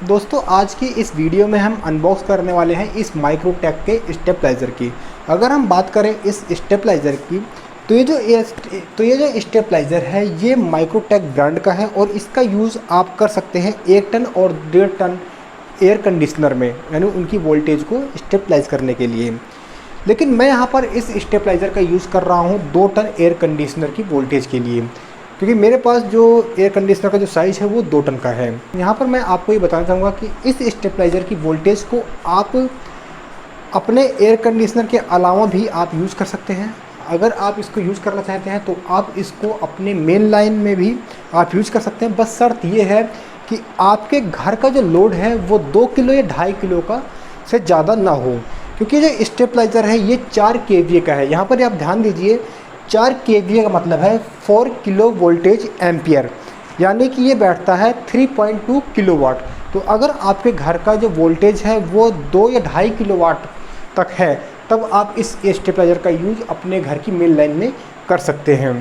दोस्तों आज की इस वीडियो में हम अनबॉक्स करने वाले हैं इस माइक्रोटेक के स्टेबलाइज़र की। अगर हम बात करें इस स्टेबलाइज़र की तो ये जो स्टेबलाइज़र है ये माइक्रोटेक ब्रांड का है और इसका यूज़ आप कर सकते हैं 1 टन और 1.5 टन एयर कंडीशनर में, यानी उनकी वोल्टेज को स्टेबलाइज करने के लिए। लेकिन मैं यहाँ पर इस स्टेबलाइज़र का यूज़ कर रहा हूँ 2 टन एयर कंडीशनर की वोल्टेज के लिए, क्योंकि मेरे पास जो एयर कंडीशनर का जो साइज़ है वो 2 टन का है। यहाँ पर मैं आपको ये बताना चाहूँगा कि इस स्टेबलाइज़र की वोल्टेज को आप अपने एयर कंडीशनर के अलावा भी आप यूज़ कर सकते हैं। अगर आप इसको यूज़ करना चाहते हैं तो आप इसको अपने मेन लाइन में भी आप यूज़ कर सकते हैं। बस शर्त ये है कि आपके घर का जो लोड है वो 2 किलो या 2.5 किलो का से ज़्यादा ना हो, क्योंकि जो स्टेबलाइज़र है ये 4 केवीए का है। यहाँ पर आप ध्यान दीजिए, 4 केवीए का मतलब है 4 किलो वोल्टेज एम्पियर, यानी कि ये बैठता है 3.2 किलोवाट। तो अगर आपके घर का जो वोल्टेज है वो 2 या 2.5 किलोवाट तक है, तब आप इस स्टेबलाइज़र का यूज़ अपने घर की मेन लाइन में कर सकते हैं।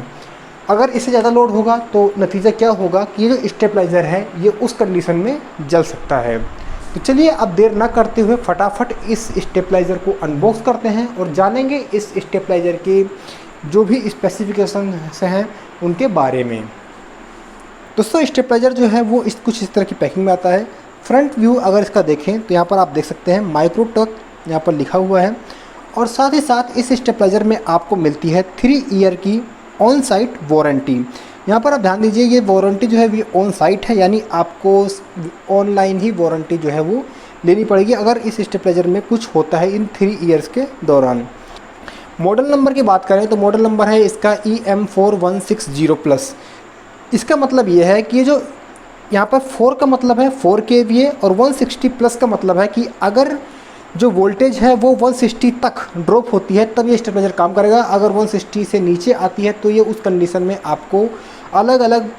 अगर इससे ज़्यादा लोड होगा तो नतीजा क्या होगा कि ये जो स्टेबलाइज़र है ये उस कंडीशन में जल सकता है। तो चलिए अब देर ना करते हुए फटाफट इस स्टेबलाइज़र को अनबॉक्स करते हैं और जानेंगे इस स्टेबलाइज़र के जो भी स्पेसिफिकेशन हैं उनके बारे में। दोस्तों स्टेबलाइज़र जो है वो कुछ इस तरह की पैकिंग में आता है। फ्रंट व्यू अगर इसका देखें तो यहाँ पर आप देख सकते हैं माइक्रोटेक यहाँ पर लिखा हुआ है, और साथ ही साथ इस स्टेबलाइज़र में आपको मिलती है 3 ईयर की ऑन साइट वारंटी। यहाँ पर आप ध्यान दीजिए, ये वारंटी जो है वो ऑन साइट है, यानी आपको ऑनलाइन ही वारंटी जो है वो लेनी पड़ेगी अगर इस स्टेबलाइज़र में कुछ होता है इन 3 ईयर्स के दौरान। मॉडल नंबर की बात करें तो मॉडल नंबर है इसका EM4160+। इसका मतलब ये है कि जो यहाँ पर 4 का मतलब है 4 केवीए और 160+ का मतलब है कि अगर जो वोल्टेज है वो 160 तक ड्रॉप होती है तब ये स्टेबलाइज़र काम करेगा। अगर 160 से नीचे आती है तो ये उस कंडीशन में आपको अलग अलग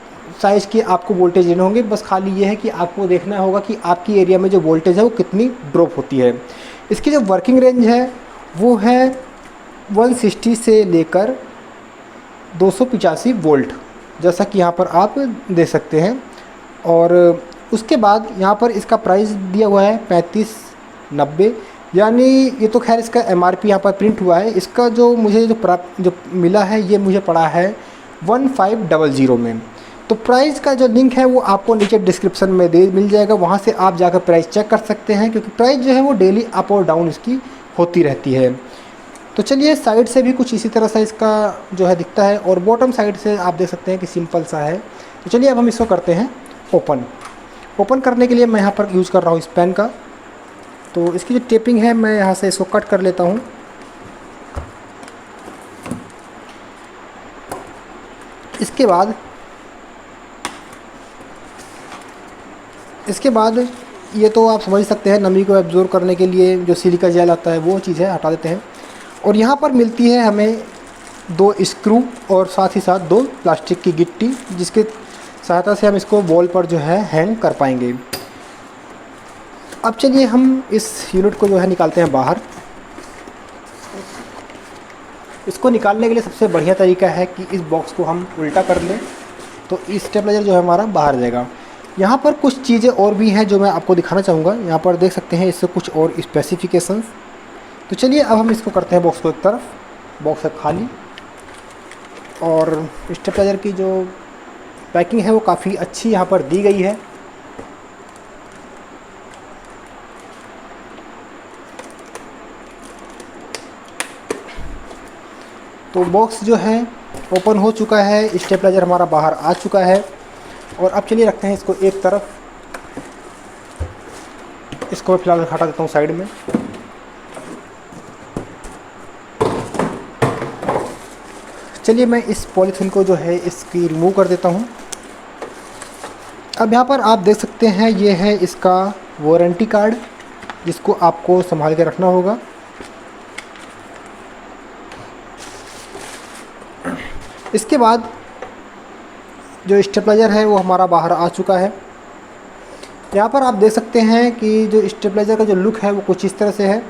साइज़ के आपको वोल्टेज लेने होंगे। बस खाली ये है कि आपको देखना होगा कि आपकी एरिया में जो वोल्टेज है वो कितनी ड्रॉप होती है। इसकी जो वर्किंग रेंज है वो है 160 से लेकर 285 वोल्ट, जैसा कि यहाँ पर आप देख सकते हैं। और उसके बाद यहाँ पर इसका प्राइस दिया हुआ है 3590, यानी ये तो खैर इसका MRP यहाँ पर प्रिंट हुआ है। इसका जो मुझे जो मिला है ये मुझे पड़ा है 1500 में। तो प्राइस का जो लिंक है वो आपको नीचे डिस्क्रिप्शन में मिल जाएगा, वहाँ से आप जाकर प्राइस चेक कर सकते हैं, क्योंकि प्राइस जो है वो डेली अप और डाउन इसकी होती रहती है। तो चलिए साइड से भी कुछ इसी तरह से इसका जो है दिखता है, और बॉटम साइड से आप देख सकते हैं कि सिंपल सा है। तो चलिए अब हम इसको करते हैं ओपन करने के लिए मैं यहाँ पर यूज़ कर रहा हूँ इस पेन का। तो इसकी जो टेपिंग है मैं यहाँ से इसको कट कर लेता हूँ। इसके बाद ये तो आप समझ सकते हैं, नमी को एब्जॉर्ब करने के लिए जो सिलिका जेल आता है वो चीज़ है, हटा देते हैं। और यहाँ पर मिलती है हमें 2 स्क्रू और साथ ही साथ 2 प्लास्टिक की गिट्टी, जिसके सहायता से हम इसको वॉल पर जो है हैंग कर पाएंगे। अब चलिए हम इस यूनिट को जो है निकालते हैं बाहर। इसको निकालने के लिए सबसे बढ़िया तरीका है कि इस बॉक्स को हम उल्टा कर लें, तो इस स्टेबलाइज़र जो है हमारा बाहर जाएगा। यहाँ पर कुछ चीज़ें और भी हैं जो मैं आपको दिखाना चाहूँगा। यहाँ पर देख सकते हैं इससे कुछ और स्पेसिफिकेशंस। तो चलिए अब हम इसको करते हैं बॉक्स को एक तरफ, बॉक्स है खाली, और स्टेबलाइज़र की जो पैकिंग है वो काफ़ी अच्छी यहाँ पर दी गई है। तो बॉक्स जो है ओपन हो चुका है, स्टेबलाइज़र हमारा बाहर आ चुका है। और अब चलिए रखते हैं इसको एक तरफ। इसको मैं फिलहाल हटा देता हूँ साइड में। चलिए मैं इस पॉलीथीन को जो है इसकी रिमूव कर देता हूँ। अब यहाँ पर आप देख सकते हैं ये है इसका वारंटी कार्ड, जिसको आपको संभाल के रखना होगा। इसके बाद जो स्टेबलाइज़र है वो हमारा बाहर आ चुका है। यहाँ पर आप देख सकते हैं कि जो स्टेबलाइज़र का जो लुक है वो कुछ इस तरह से है।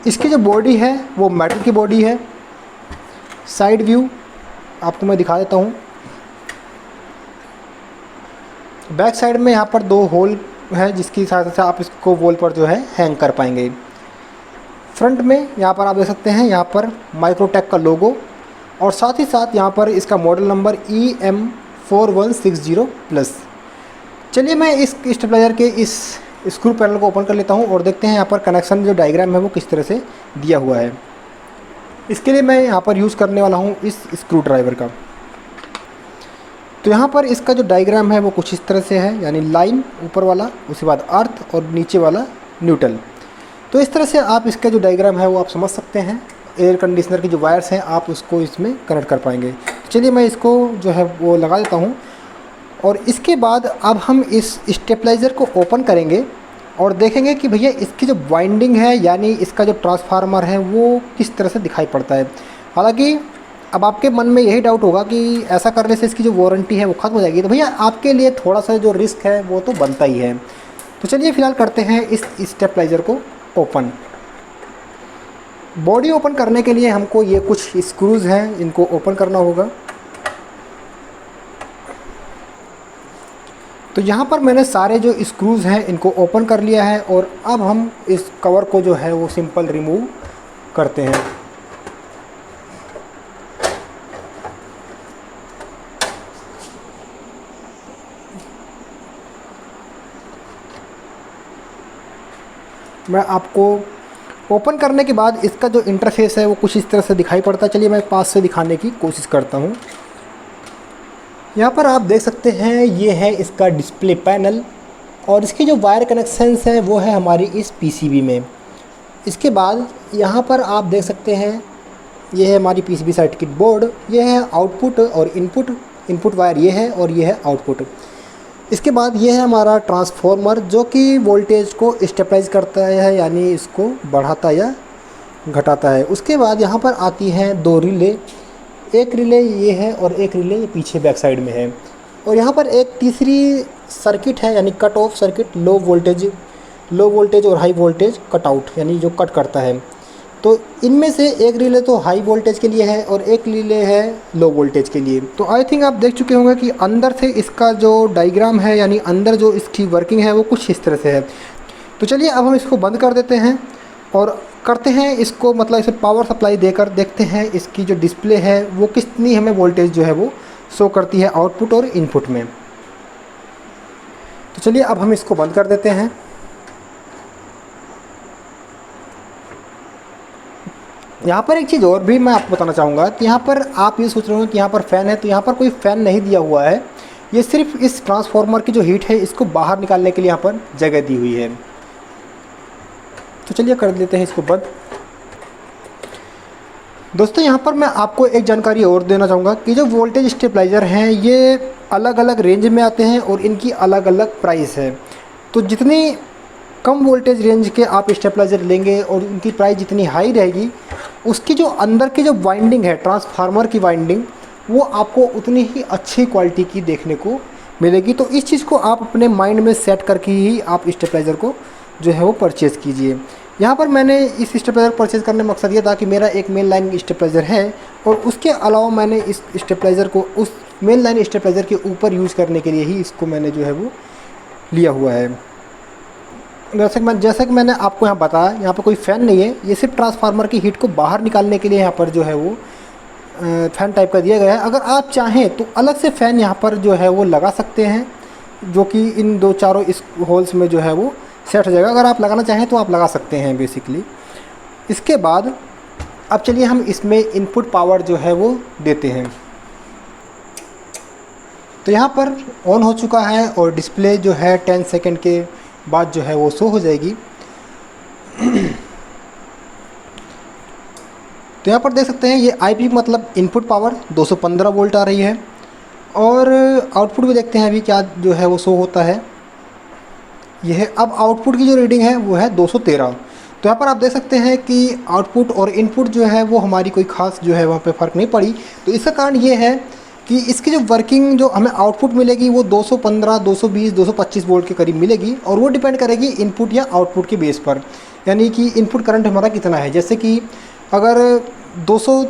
इसकी जो बॉडी है वो मेटल की बॉडी है। साइड व्यू आपको मैं दिखा देता हूँ। बैक साइड में यहाँ पर 2 होल है जिसकी सहायता से आप इसको वॉल पर जो है हैंग कर पाएंगे। फ्रंट में यहाँ पर आप देख सकते हैं यहाँ पर माइक्रोटेक का लोगो और साथ ही साथ यहाँ पर इसका मॉडल नंबर EM4160+। चलिए मैं इस स्टेबलाइजर के इस स्क्रू पैनल को ओपन कर लेता हूँ और देखते हैं यहाँ पर कनेक्शन जो डायग्राम है वो किस तरह से दिया हुआ है। इसके लिए मैं यहाँ पर यूज़ करने वाला हूँ इस स्क्रू ड्राइवर का। तो यहाँ पर इसका जो डायग्राम है वो कुछ इस तरह से है, यानी लाइन ऊपर वाला, उसके बाद अर्थ और नीचे वाला न्यूट्रल। तो इस तरह से आप इसका जो डायग्राम है वो आप समझ सकते हैं। एयर कंडीशनर की जो वायर्स हैं आप उसको इसमें कनेक्ट कर पाएंगे। चलिए मैं इसको जो है वो लगा देता हूँ और इसके बाद अब हम इस स्टेबलाइज़र को ओपन करेंगे और देखेंगे कि भैया इसकी जो वाइंडिंग है यानी इसका जो ट्रांसफार्मर है वो किस तरह से दिखाई पड़ता है। हालांकि अब आपके मन में यही डाउट होगा कि ऐसा करने से इसकी जो वारंटी है वो ख़त्म हो जाएगी, तो भैया आपके लिए थोड़ा सा जो रिस्क है वो तो बनता ही है। तो चलिए फ़िलहाल करते हैं इस स्टेबलाइज़र को ओपन। बॉडी ओपन करने के लिए हमको ये कुछ स्क्रूज़ हैं, इनको ओपन करना होगा। तो यहाँ पर मैंने सारे जो स्क्रूज़ हैं इनको ओपन कर लिया है और अब हम इस कवर को जो है वो सिंपल रिमूव करते हैं। मैं आपको ओपन करने के बाद इसका जो इंटरफेस है वो कुछ इस तरह से दिखाई पड़ता है। चलिए मैं पास से दिखाने की कोशिश करता हूँ। यहाँ पर आप देख सकते हैं ये है इसका डिस्प्ले पैनल और इसकी जो वायर कनेक्शंस हैं वो है हमारी इस पीसीबी में। इसके बाद यहाँ पर आप देख सकते हैं ये है हमारी पीसीबी सर्किट बोर्ड, ये है आउटपुट और इनपुट वायर ये है और ये है आउटपुट। इसके बाद ये है हमारा ट्रांसफार्मर जो कि वोल्टेज को स्टेबलाइज करता है यानी इसको बढ़ाता या घटाता है। उसके बाद यहाँ पर आती हैं दो रिले, एक रिले ये है और एक रिले ये पीछे बैक साइड में है। और यहाँ पर एक तीसरी सर्किट है यानी cut off circuit, low voltage और हाई वोल्टेज कट आउट यानी जो कट करता है। तो इनमें से एक रिले तो हाई वोल्टेज के लिए है और एक रिले है लो वोल्टेज के लिए। तो आई थिंक आप देख चुके होंगे कि अंदर से इसका जो डायग्राम है यानी अंदर जो इसकी वर्किंग है वो कुछ इस तरह से है। तो चलिए अब हम इसको बंद कर देते हैं और करते हैं इसको, मतलब इसे पावर सप्लाई देकर देखते हैं इसकी जो डिस्प्ले है वो कितनी हमें वोल्टेज जो है वो शो करती है आउटपुट और इनपुट में। तो चलिए अब हम इसको बंद कर देते हैं। यहाँ पर एक चीज़ और भी मैं आपको बताना चाहूँगा कि यहाँ पर आप ये सोच रहे हो कि यहाँ पर फ़ैन है, तो यहाँ पर कोई फ़ैन नहीं दिया हुआ है। ये सिर्फ इस ट्रांसफार्मर की जो हीट है इसको बाहर निकालने के लिए यहाँ पर जगह दी हुई है। तो चलिए कर देते हैं इसको बंद। दोस्तों यहाँ पर मैं आपको एक जानकारी और देना चाहूँगा कि जो वोल्टेज स्टेबलाइज़र हैं ये अलग अलग रेंज में आते हैं और इनकी अलग अलग प्राइस है। तो जितनी कम वोल्टेज रेंज के आप स्टेबलाइज़र लेंगे और उनकी प्राइस जितनी हाई रहेगी, उसकी जो अंदर की जो वाइंडिंग है ट्रांसफार्मर की वाइंडिंग वो आपको उतनी ही अच्छी क्वालिटी की देखने को मिलेगी। तो इस चीज़ को आप अपने माइंड में सेट करके ही आप स्टेबलाइज़र को जो है वो परचेज़ कीजिए। यहाँ पर मैंने इस स्टेबलाइज़र परचेज़ करने का मकसद ये था कि मेरा एक मेन लाइन स्टेबलाइज़र है और उसके अलावा मैंने इस स्टेबलाइज़र को उस मेन लाइन स्टेबलाइज़र के ऊपर यूज़ करने के लिए ही इसको मैंने जो है वो लिया हुआ है। जैसा कि मैंने आपको यहाँ बताया, यहाँ पर कोई फ़ैन नहीं है, ये सिर्फ ट्रांसफार्मर की हीट को बाहर निकालने के लिए यहाँ पर जो है वो फ़ैन टाइप का दिया गया है। अगर आप चाहें तो अलग से फ़ैन यहाँ पर जो है वो लगा सकते हैं जो कि इन दो चारों इस होल्स में जो है वो सेट हो जाएगा। अगर आप लगाना चाहें तो आप लगा सकते हैं बेसिकली। इसके बाद अब चलिए हम इसमें इनपुट पावर जो है वो देते हैं। तो यहाँ पर ऑन हो चुका है और डिस्प्ले जो है 10 सेकंड के बाद जो है वो शो हो जाएगी। तो यहाँ पर देख सकते हैं ये आईपी मतलब इनपुट पावर 215 वोल्ट आ रही है और आउटपुट भी देखते हैं अभी क्या जो है वो शो होता है। यह है अब आउटपुट की जो रीडिंग है वो है 213। तो यहाँ पर आप देख सकते हैं कि आउटपुट और इनपुट जो है वो हमारी कोई ख़ास जो है वहाँ पे फ़र्क नहीं पड़ी। तो इसका कारण ये है कि इसकी जो वर्किंग जो हमें आउटपुट मिलेगी वो 215, 220, 225 वोल्ट के करीब मिलेगी और वो डिपेंड करेगी इनपुट या आउटपुट के बेस पर, यानी कि इनपुट करंट हमारा कितना है। जैसे कि अगर 200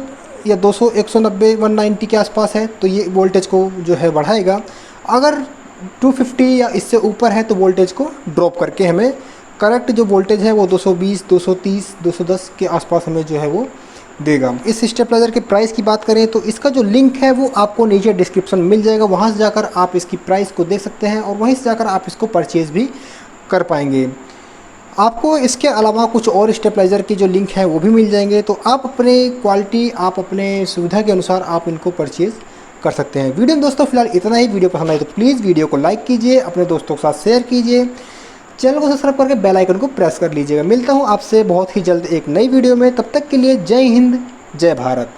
या 200, 190, 190 के आसपास है तो ये वोल्टेज को जो है बढ़ाएगा। अगर 250 या इससे ऊपर है तो वोल्टेज को ड्रॉप करके हमें करेक्ट जो वोल्टेज है वो 220, 230, 210 के आसपास हमें जो है वो देगा। इस स्टेबलाइज़र के प्राइस की बात करें तो इसका जो लिंक है वो आपको नीचे डिस्क्रिप्शन मिल जाएगा, वहाँ से जाकर आप इसकी प्राइस को देख सकते हैं और वहीं से जाकर आप इसको परचेज़ भी कर पाएंगे। आपको इसके अलावा कुछ और स्टेबलाइज़र की जो लिंक है वो भी मिल जाएंगे, तो आप अपने क्वालिटी, आप अपने सुविधा के अनुसार आप इनको परचेज़ कर सकते हैं। वीडियो में दोस्तों फिलहाल इतना ही। वीडियो पसंद आए तो प्लीज़ वीडियो को लाइक कीजिए, अपने दोस्तों के साथ शेयर कीजिए, चैनल को सब्सक्राइब करके बेल आइकन को प्रेस कर लीजिएगा। मिलता हूँ आपसे बहुत ही जल्द एक नई वीडियो में, तब तक के लिए जय हिंद, जय भारत।